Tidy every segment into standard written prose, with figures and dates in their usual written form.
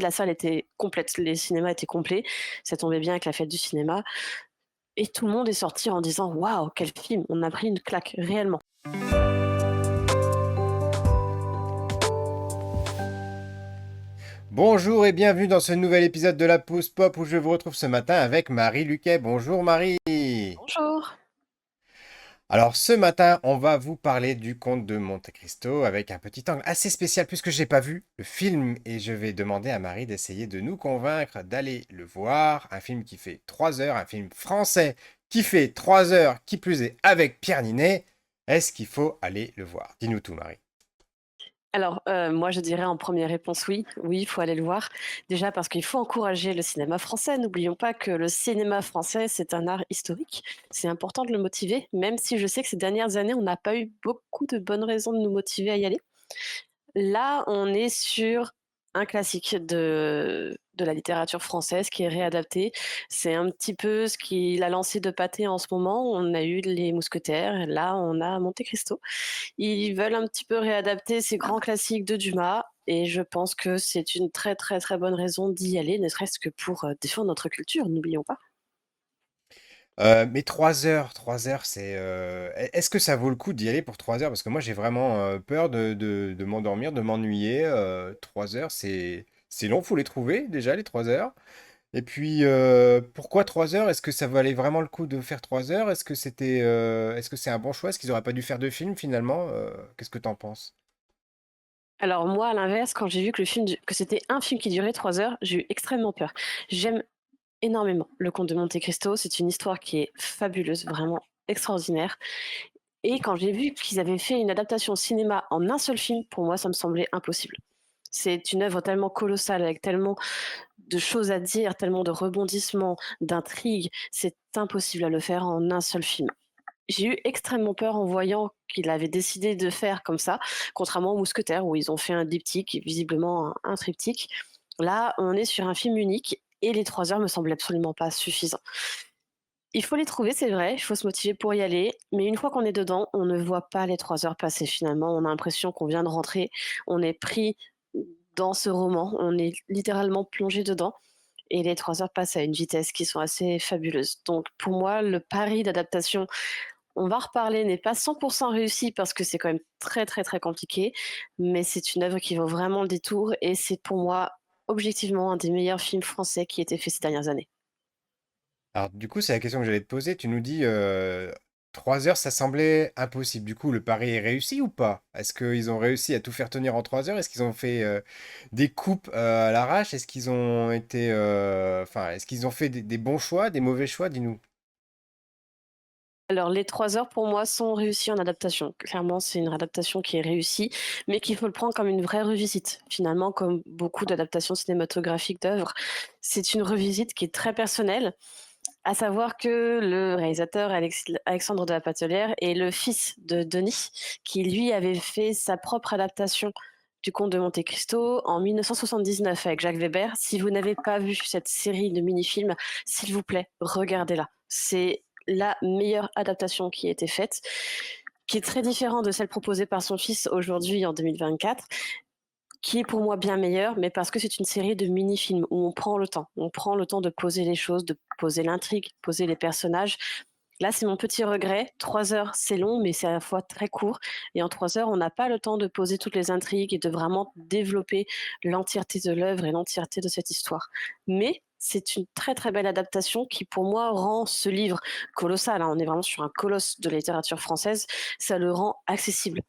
La salle était complète, les cinémas étaient complets, ça tombait bien avec la fête du cinéma et tout le monde est sorti en disant: «Waouh, quel film!» On a pris une claque, réellement. Bonjour et bienvenue dans ce nouvel épisode de la Pause Pop où je vous retrouve ce matin avec Marie Luquet. Bonjour Marie. Bonjour. Alors ce matin, on va vous parler du Comte de Monte-Cristo avec un petit angle assez spécial puisque j'ai pas vu le film et je vais demander à Marie d'essayer de nous convaincre d'aller le voir. Un film qui fait 3 heures, un film français qui fait 3 heures, qui plus est avec Pierre Ninet. Est-ce qu'il faut aller le voir? Dis-nous tout Marie. Alors, moi, je dirais en première réponse oui. Oui, il faut aller le voir. Déjà parce qu'il faut encourager le cinéma français. N'oublions pas que le cinéma français, c'est un art historique. C'est important de le motiver, même si je sais que ces dernières années, on n'a pas eu beaucoup de bonnes raisons de nous motiver à y aller. Là, on est sur un classique de la littérature française qui est réadapté. C'est un petit peu ce qu'il a lancé de pâté en ce moment. On a eu Les Mousquetaires, et là, on a Monte Cristo. Ils veulent un petit peu réadapter ces grands classiques de Dumas et je pense que c'est une très, très, très bonne raison d'y aller, ne serait-ce que pour, défendre notre culture, n'oublions pas. Mais 3 heures, est-ce que ça vaut le coup d'y aller pour 3 heures? Parce que moi, j'ai vraiment peur de m'endormir, de m'ennuyer. 3 heures, c'est long, faut les trouver déjà, les 3 heures. Et puis, pourquoi 3 heures? Est-ce que ça valait vraiment le coup de faire 3 heures? Est-ce que c'est un bon choix? Est-ce qu'ils auraient pas dû faire deux films finalement? Qu'est-ce que t'en penses? Alors moi, à l'inverse, quand j'ai vu que c'était un film qui durait 3 heures, j'ai eu extrêmement peur. J'aime énormément Le Comte de Monte Cristo, c'est une histoire qui est fabuleuse, vraiment extraordinaire et quand j'ai vu qu'ils avaient fait une adaptation au cinéma en un seul film, pour moi, ça me semblait impossible. C'est une œuvre tellement colossale, avec tellement de choses à dire, tellement de rebondissements, d'intrigues, c'est impossible à le faire en un seul film. J'ai eu extrêmement peur en voyant qu'il avait décidé de faire comme ça, contrairement aux Mousquetaires où ils ont fait un diptyque, visiblement un triptyque. Là, on est sur un film unique et les 3 heures me semblent absolument pas suffisants. Il faut les trouver, c'est vrai, il faut se motiver pour y aller, mais une fois qu'on est dedans, on ne voit pas les 3 heures passer finalement. On a l'impression qu'on vient de rentrer, on est pris dans ce roman, on est littéralement plongé dedans et les 3 heures passent à une vitesse qui sont assez fabuleuses. Donc pour moi, le pari d'adaptation, on va en reparler, n'est pas 100 réussi parce que c'est quand même très, très, très compliqué, mais c'est une œuvre qui vaut vraiment le détour et c'est pour moi objectivement un des meilleurs films français qui ait été fait ces dernières années. Alors, du coup, c'est la question que j'allais te poser. Tu nous dis 3 heures, ça semblait impossible. Du coup, le pari est réussi ou pas? Est-ce qu'ils ont réussi à tout faire tenir en 3 heures? Est-ce qu'ils ont fait des coupes à l'arrache? Est-ce qu'ils ont été, enfin, est-ce qu'ils ont fait des bons choix, des mauvais choix? Dis-nous. Alors les 3 heures pour moi sont réussies en adaptation. Clairement, c'est une adaptation qui est réussie, mais qu'il faut le prendre comme une vraie revisite. Finalement, comme beaucoup d'adaptations cinématographiques d'œuvres, c'est une revisite qui est très personnelle. À savoir que le réalisateur Alexandre de la Patelière est le fils de Denis, qui lui avait fait sa propre adaptation du Comte de Monte Cristo en 1979 avec Jacques Weber. Si vous n'avez pas vu cette série de mini-films, s'il vous plaît, regardez-la. C'est la meilleure adaptation qui a été faite, qui est très différente de celle proposée par son fils aujourd'hui en 2024, qui est pour moi bien meilleure, mais parce que c'est une série de mini-films où on prend le temps. On prend le temps de poser les choses, de poser l'intrigue, poser les personnages. Là, c'est mon petit regret. 3 heures, c'est long, mais c'est à la fois très court. Et en 3 heures, on n'a pas le temps de poser toutes les intrigues et de vraiment développer l'entièreté de l'œuvre et l'entièreté de cette histoire. Mais c'est une très très belle adaptation qui, pour moi, rend ce livre colossal, hein, on est vraiment sur un colosse de la littérature française, ça le rend accessible.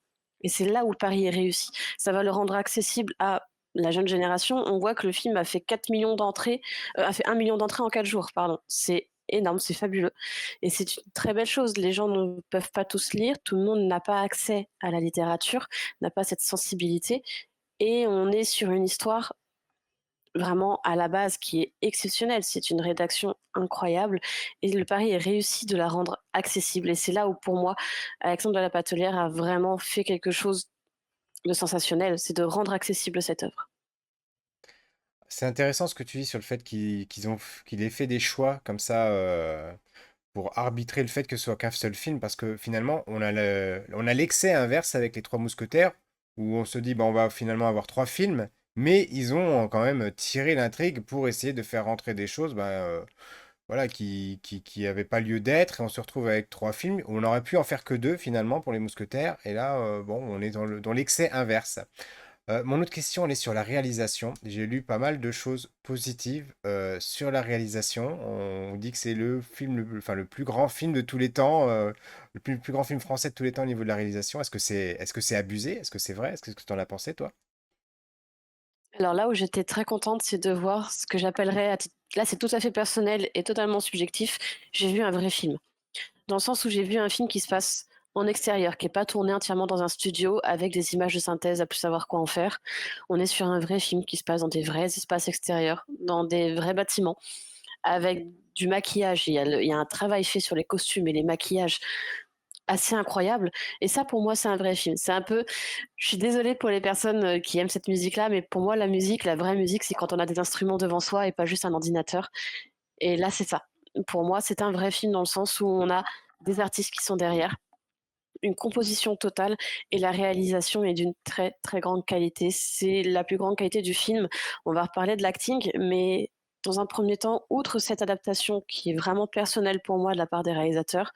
Et c'est là où le pari est réussi. Ça va le rendre accessible à la jeune génération. On voit que le film a fait 4 millions d'entrées, a fait 1 million d'entrées en 4 jours, pardon. C'est énorme, c'est fabuleux. Et c'est une très belle chose. Les gens ne peuvent pas tous lire, tout le monde n'a pas accès à la littérature, n'a pas cette sensibilité. Et on est sur une histoire vraiment à la base qui est exceptionnelle. C'est une rédaction incroyable et le pari est réussi de la rendre accessible. Et c'est là où, pour moi, Alexandre de la Patelière a vraiment fait quelque chose de sensationnel, c'est de rendre accessible cette œuvre. C'est intéressant ce que tu dis sur le fait qu'il ait fait des choix comme ça pour arbitrer le fait que ce soit qu'un seul film, parce que finalement, on a l'excès inverse avec les Trois Mousquetaires, où on se dit, bah, on va finalement avoir trois films, mais ils ont quand même tiré l'intrigue pour essayer de faire rentrer des choses, voilà, qui avaient pas lieu d'être, et on se retrouve avec trois films. On aurait pu en faire que deux finalement pour les Mousquetaires, et là, bon, on est dans l'excès inverse. Mon autre question, elle est sur la réalisation. J'ai lu pas mal de choses positives sur la réalisation. On dit que c'est le film, enfin, le plus grand film de tous les temps, le plus grand film français de tous les temps au niveau de la réalisation. Est-ce que c'est abusé? Est-ce que c'est vrai? Est-ce que tu en as pensé, toi? Alors là où j'étais très contente, c'est de voir ce que j'appellerais à titre là, c'est tout à fait personnel et totalement subjectif, j'ai vu un vrai film. Dans le sens où j'ai vu un film qui se passe en extérieur, qui est pas tourné entièrement dans un studio avec des images de synthèse à plus savoir quoi en faire. On est sur un vrai film qui se passe dans des vrais espaces extérieurs, dans des vrais bâtiments, avec du maquillage. Il y a un travail fait sur les costumes et les maquillages assez incroyable et ça pour moi c'est un vrai film. C'est un peu je suis désolée pour les personnes, qui aiment cette musique-là, mais pour moi la musique, la vraie musique, c'est quand on a des instruments devant soi et pas juste un ordinateur et là c'est ça. Pour moi, c'est un vrai film dans le sens où on a des artistes qui sont derrière, une composition totale et la réalisation est d'une très, très grande qualité. C'est la plus grande qualité du film. On va reparler de l'acting, mais dans un premier temps, outre cette adaptation qui est vraiment personnelle pour moi de la part des réalisateurs,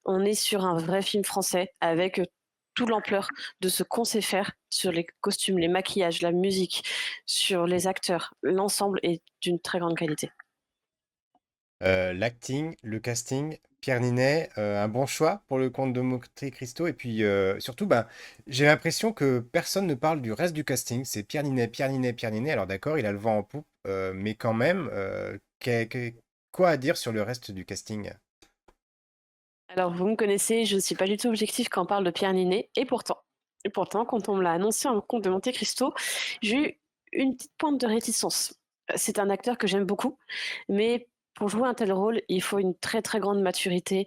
on est sur un vrai film français avec toute l'ampleur de ce qu'on sait faire sur les costumes, les maquillages, la musique, sur les acteurs. L'ensemble est d'une très grande qualité. L'acting, le casting, Pierre Ninet, un bon choix pour le comte de Monte Cristo. Et puis surtout, j'ai l'impression que personne ne parle du reste du casting. C'est Pierre Ninet, Pierre Ninet, Pierre Ninet. Alors d'accord, il a le vent en poupe, mais quand même, quoi à dire sur le reste du casting? Alors, vous me connaissez, je ne suis pas du tout objective quand on parle de Pierre Niney, et pourtant, quand on me l'a annoncé en Comte de Monte Cristo, j'ai eu une petite pointe de réticence. C'est un acteur que j'aime beaucoup, mais pour jouer un tel rôle, il faut une très très grande maturité,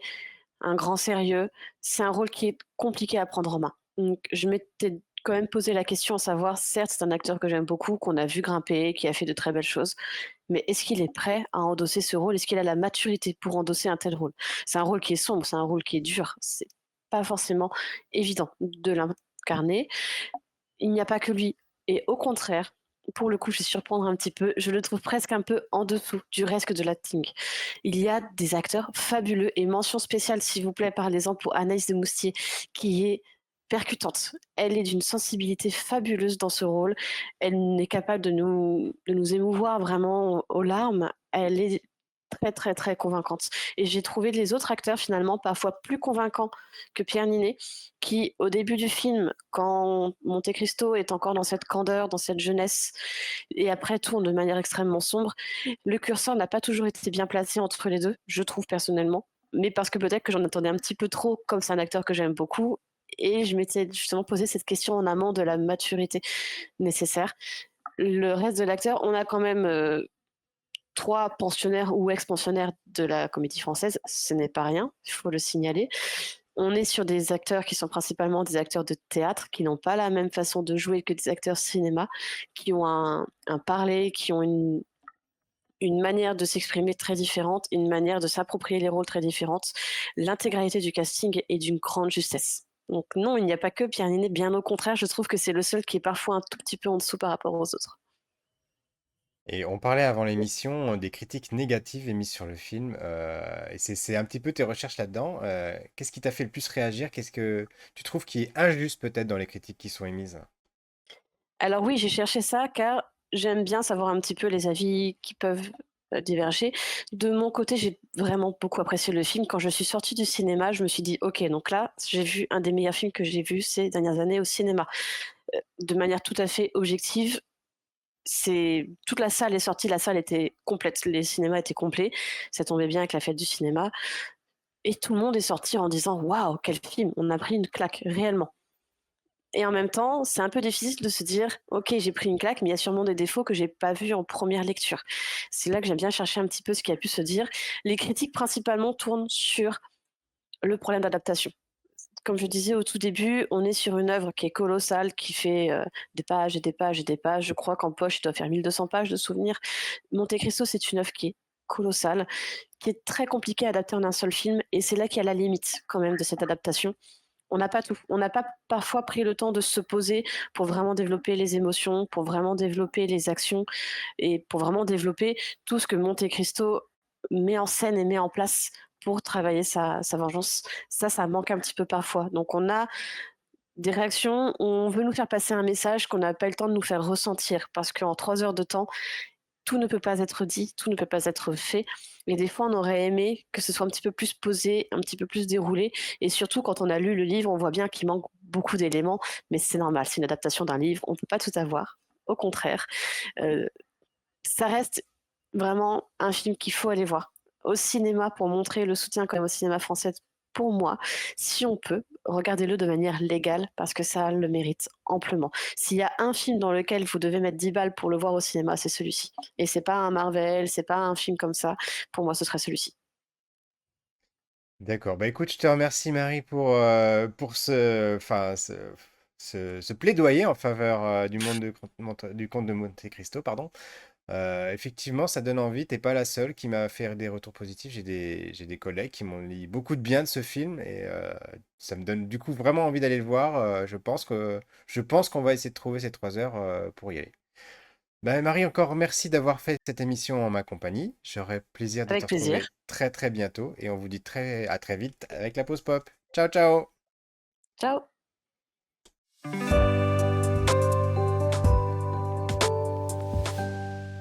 un grand sérieux. C'est un rôle qui est compliqué à prendre en main. Donc, je m'étais quand même posé la question à savoir, certes, c'est un acteur que j'aime beaucoup, qu'on a vu grimper, qui a fait de très belles choses, mais est-ce qu'il est prêt à endosser ce rôle? Est-ce qu'il a la maturité pour endosser un tel rôle? C'est un rôle qui est sombre, c'est un rôle qui est dur. C'est pas forcément évident de l'incarner. Il n'y a pas que lui. Et au contraire, pour le coup, je vais surprendre un petit peu, je le trouve presque un peu en dessous du reste de l'acting. Il y a des acteurs fabuleux et mention spéciale, s'il vous plaît, par exemple, pour Anaïs de Moustier, qui est percutante. Elle est d'une sensibilité fabuleuse dans ce rôle. Elle est capable de nous émouvoir vraiment aux larmes. Elle est très, très, très convaincante. Et j'ai trouvé les autres acteurs finalement parfois plus convaincants que Pierre Ninet, qui au début du film, quand Monte Cristo est encore dans cette candeur, dans cette jeunesse, et après tourne de manière extrêmement sombre, le curseur n'a pas toujours été bien placé entre les deux, je trouve personnellement, mais parce que peut-être que j'en attendais un petit peu trop, comme c'est un acteur que j'aime beaucoup, et je m'étais justement posé cette question en amont de la maturité nécessaire. Le reste de l'acteur, on a quand même trois pensionnaires ou ex-pensionnaires de la Comédie Française, ce n'est pas rien, il faut le signaler. On est sur des acteurs qui sont principalement des acteurs de théâtre, qui n'ont pas la même façon de jouer que des acteurs cinéma, qui ont un parler, qui ont une manière de s'exprimer très différente, une manière de s'approprier les rôles très différentes. L'intégralité du casting est d'une grande justesse. Donc non, il n'y a pas que Pierre Ninet, bien au contraire, je trouve que c'est le seul qui est parfois un tout petit peu en dessous par rapport aux autres. Et on parlait avant l'émission des critiques négatives émises sur le film, et c'est un petit peu tes recherches là-dedans. Qu'est-ce qui t'a fait le plus réagir? Qu'est-ce que tu trouves qui est injuste peut-être dans les critiques qui sont émises? Alors oui, j'ai cherché ça car j'aime bien savoir un petit peu les avis qui peuvent, diverger. De mon côté, j'ai vraiment beaucoup apprécié le film. Quand je suis sortie du cinéma, je me suis dit: «OK, donc là, j'ai vu un des meilleurs films que j'ai vus ces dernières années au cinéma». De manière tout à fait objective, c'est toute la salle est sortie, la salle était complète, les cinémas étaient complets. Ça tombait bien avec la fête du cinéma et tout le monde est sorti en disant: «Waouh, quel film!» On a pris une claque, réellement. Et en même temps, c'est un peu difficile de se dire: «OK, j'ai pris une claque, mais il y a sûrement des défauts que j'ai pas vus en première lecture». C'est là que j'aime bien chercher un petit peu ce qui a pu se dire. Les critiques principalement tournent sur le problème d'adaptation. Comme je disais au tout début, on est sur une œuvre qui est colossale, qui fait, des pages et des pages et des pages. Je crois qu'en poche, il doit faire 1 200 pages de souvenirs. Monte Cristo, c'est une œuvre qui est colossale, qui est très compliquée à adapter en un seul film et c'est là qu'il y a la limite quand même de cette adaptation. On n'a pas tout. On n'a pas parfois pris le temps de se poser pour vraiment développer les émotions, pour vraiment développer les actions et pour vraiment développer tout ce que Monte Cristo met en scène et met en place pour travailler sa vengeance. Ça manque un petit peu parfois. Donc on a des réactions, on veut nous faire passer un message qu'on n'a pas eu le temps de nous faire ressentir parce qu'en 3 heures de temps, tout ne peut pas être dit, tout ne peut pas être fait et des fois, on aurait aimé que ce soit un petit peu plus posé, un petit peu plus déroulé et surtout quand on a lu le livre, on voit bien qu'il manque beaucoup d'éléments, mais c'est normal, c'est une adaptation d'un livre, on ne peut pas tout avoir. Au contraire, heu, ça reste vraiment un film qu'il faut aller voir au cinéma pour montrer le soutien quand même au cinéma français. Pour moi, si on peut, regardez-le de manière légale parce que ça le mérite amplement. S'il y a un film dans lequel vous devez mettre 10 balles pour le voir au cinéma, c'est celui-ci et c'est pas un Marvel, c'est pas un film comme ça. Pour moi, ce serait celui-ci. D'accord. Bah écoute, je te remercie Marie pour ce plaidoyer en faveur du conte de Monte Cristo, pardon. Effectivement, ça donne envie. T'es pas la seule qui m'a fait des retours positifs. J'ai des collègues qui m'ont dit beaucoup de bien de ce film et ça me donne du coup vraiment envie d'aller le voir. Je pense qu'on va essayer de trouver ces 3 heures pour y aller. Ben, Marie, encore merci d'avoir fait cette émission en ma compagnie. J'aurai plaisir de te Avec retrouver plaisir. très très bientôt et on vous dit à très vite avec la pause pop. Ciao ciao! Ciao.